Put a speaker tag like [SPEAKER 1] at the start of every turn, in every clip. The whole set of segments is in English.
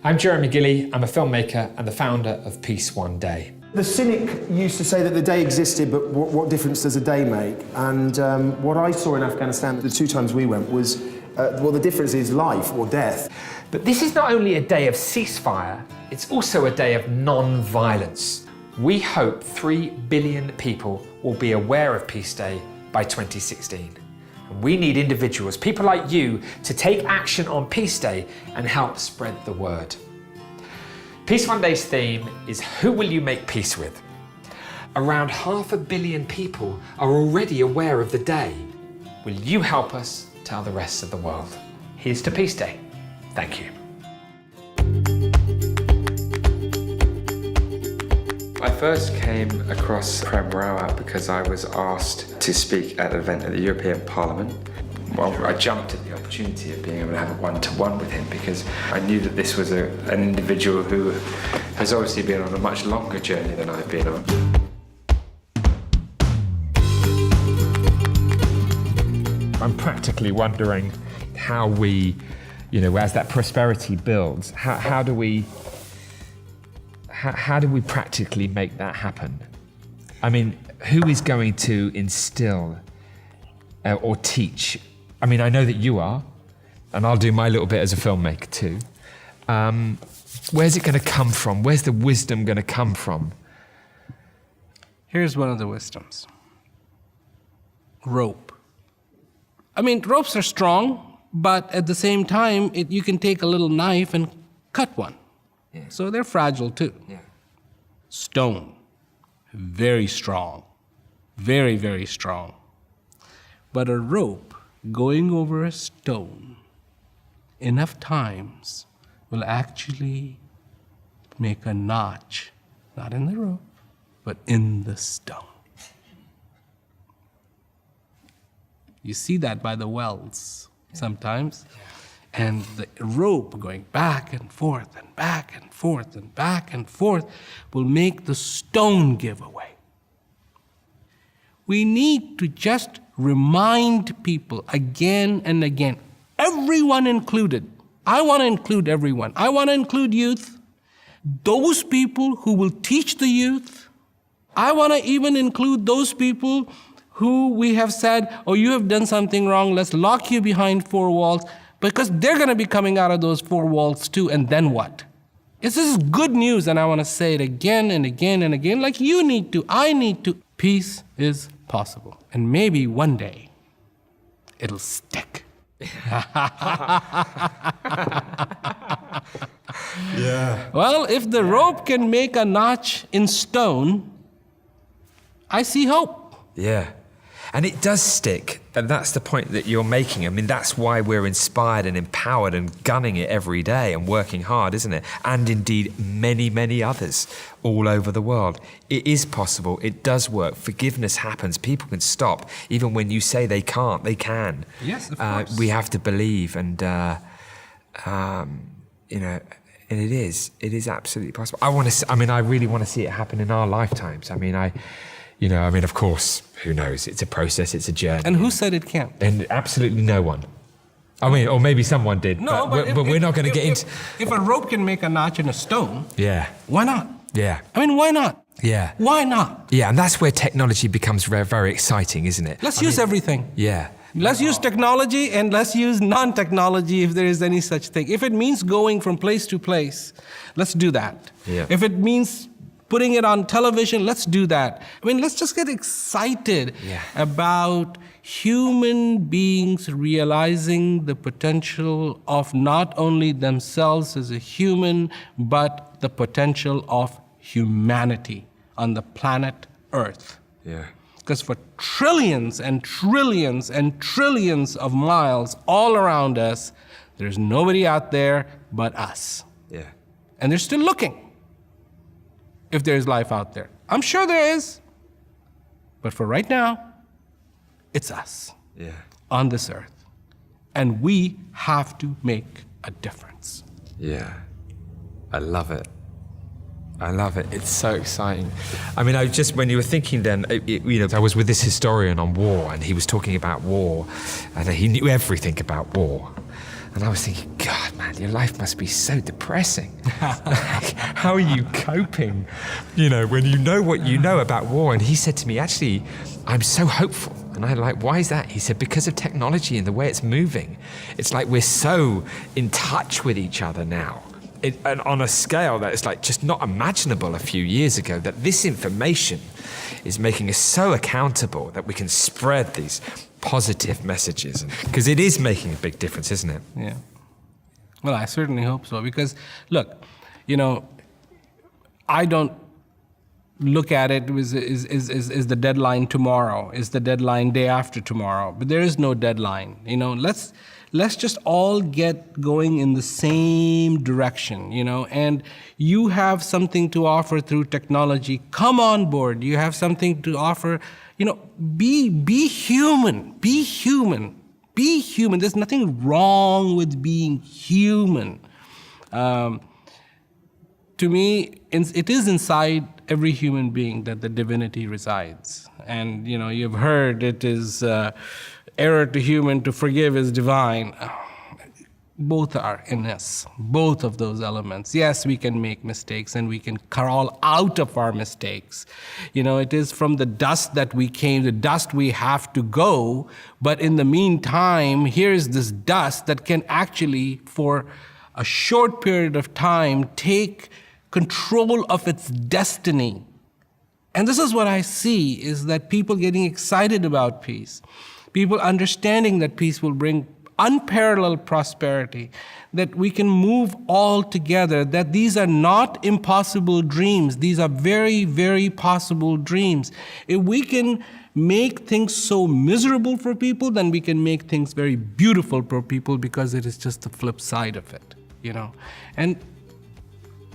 [SPEAKER 1] I'm Jeremy Giley, I'm a filmmaker and the founder of Peace One Day.
[SPEAKER 2] The cynic used to say that the day existed, but what difference does a day make? And what I saw in Afghanistan the 2 times we went was, well, the difference is life or death.
[SPEAKER 1] But this is not only a day of ceasefire, it's also a day of non-violence. We hope 3 billion people will be aware of Peace Day by 2016. And we need individuals, people like you, to take action on Peace Day and help spread the word. Peace One Day's theme is who will you make peace with? Around 500 million people are already aware of the day. Will you help us tell the rest of the world? Here's to Peace Day. Thank you.
[SPEAKER 3] I first came across Prem Rawat because I was asked to speak at an event at the European Parliament. Well, I jumped at the opportunity of being able to have a one-to-one with him because I knew that this was an individual who has obviously been on a much longer journey than I've been on.
[SPEAKER 1] I'm practically wondering how we, as that prosperity builds, how do we practically make that happen? I mean, who is going to instill or teach? I mean, I know that you are, and I'll do my little bit as a filmmaker too. Where's it going to come from? Where's the wisdom going to come from?
[SPEAKER 4] Here's one of the wisdoms. Rope. I mean, ropes are strong, but at the same time, you can take a little knife and cut one. Yeah. So they're fragile too. Yeah. Stone. Very strong. Very, very strong. But a rope going over a stone enough times will actually make a notch, not in the rope, but in the stone. You see that by the wells sometimes. And the rope going back and forth and back and forth and back and forth will make the stone give away. We need to just remind people again and again, everyone included. I want to include everyone. I want to include youth, those people who will teach the youth. I want to even include those people who we have said, oh, you have done something wrong, let's lock you behind 4 walls, because they're going to be coming out of those 4 walls too, and then what? This is good news, and I want to say it again and again and again, like you need to, I need to. Peace is possible, and maybe one day it'll stick.
[SPEAKER 3] Yeah.
[SPEAKER 4] Well, if the rope can make a notch in stone, I see hope.
[SPEAKER 1] Yeah. And it does stick, and that's the point that you're making. I mean, that's why we're inspired and empowered and gunning it every day and working hard, isn't it? And indeed, many, many others all over the world. It is possible, it does work, forgiveness happens, people can stop. Even when you say they can't, they can.
[SPEAKER 4] Yes, of course.
[SPEAKER 1] We have to believe, and and it is absolutely possible. I really want to see it happen in our lifetimes. Of course, who knows? It's a process, it's a journey.
[SPEAKER 4] And who said it can't?
[SPEAKER 1] And absolutely no one. Or maybe someone did.
[SPEAKER 4] No,
[SPEAKER 1] but we're not going to get into...
[SPEAKER 4] If a rope can make a notch in a stone,
[SPEAKER 1] yeah,
[SPEAKER 4] why not?
[SPEAKER 1] Yeah.
[SPEAKER 4] Why not?
[SPEAKER 1] Yeah.
[SPEAKER 4] Why not?
[SPEAKER 1] Yeah, and that's where technology becomes very, very exciting, isn't it?
[SPEAKER 4] Let's use everything.
[SPEAKER 1] Yeah.
[SPEAKER 4] Let's use technology and let's use non-technology if there is any such thing. If it means going from place to place, let's do that.
[SPEAKER 1] Yeah.
[SPEAKER 4] If it means putting it on television, let's do that. Let's just get excited about human beings realizing the potential of not only themselves as a human, but the potential of humanity on the planet Earth.
[SPEAKER 1] Yeah.
[SPEAKER 4] Because for trillions and trillions and trillions of miles all around us, there's nobody out there but us.
[SPEAKER 1] Yeah.
[SPEAKER 4] And they're still looking if there's life out there. I'm sure there is. But for right now, it's us on this earth. And we have to make a difference.
[SPEAKER 1] Yeah. I love it. I love it. It's so exciting. When you were thinking then, I was with this historian on war, and he was talking about war, and he knew everything about war. And I was thinking, God, man, your life must be so depressing. Like, how are you coping, when you know what you know about war? And he said to me, actually, I'm so hopeful. And I'm like, why is that? He said, because of technology and the way it's moving. It's like we're so in touch with each other now. And on a scale that is like just not imaginable a few years ago, that this information is making us so accountable that we can spread these positive messages. Because it is making a big difference, isn't it?
[SPEAKER 4] Yeah. Well, I certainly hope so. Because, look, I don't look at it as is the deadline tomorrow, is the deadline day after tomorrow. But there is no deadline. Let's just all get going in the same direction, and you have something to offer through technology. Come on board. You have something to offer. Be human. Be human. Be human. There's nothing wrong with being human. To me, it is inside every human being that the divinity resides. And, you've heard it is error to human, to forgive is divine. Both are in us, both of those elements. Yes, we can make mistakes and we can crawl out of our mistakes. It is from the dust that we came, the dust we have to go. But in the meantime, here's this dust that can actually, for a short period of time, take control of its destiny. And this is what I see, is that people getting excited about peace. People understanding that peace will bring unparalleled prosperity, that we can move all together, that these are not impossible dreams. These are very, very possible dreams. If we can make things so miserable for people, then we can make things very beautiful for people, because it is just the flip side of it, And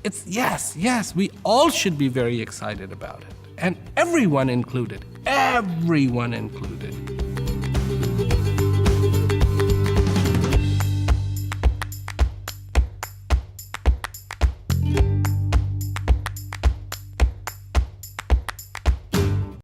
[SPEAKER 4] it's, yes, we all should be very excited about it. And everyone included.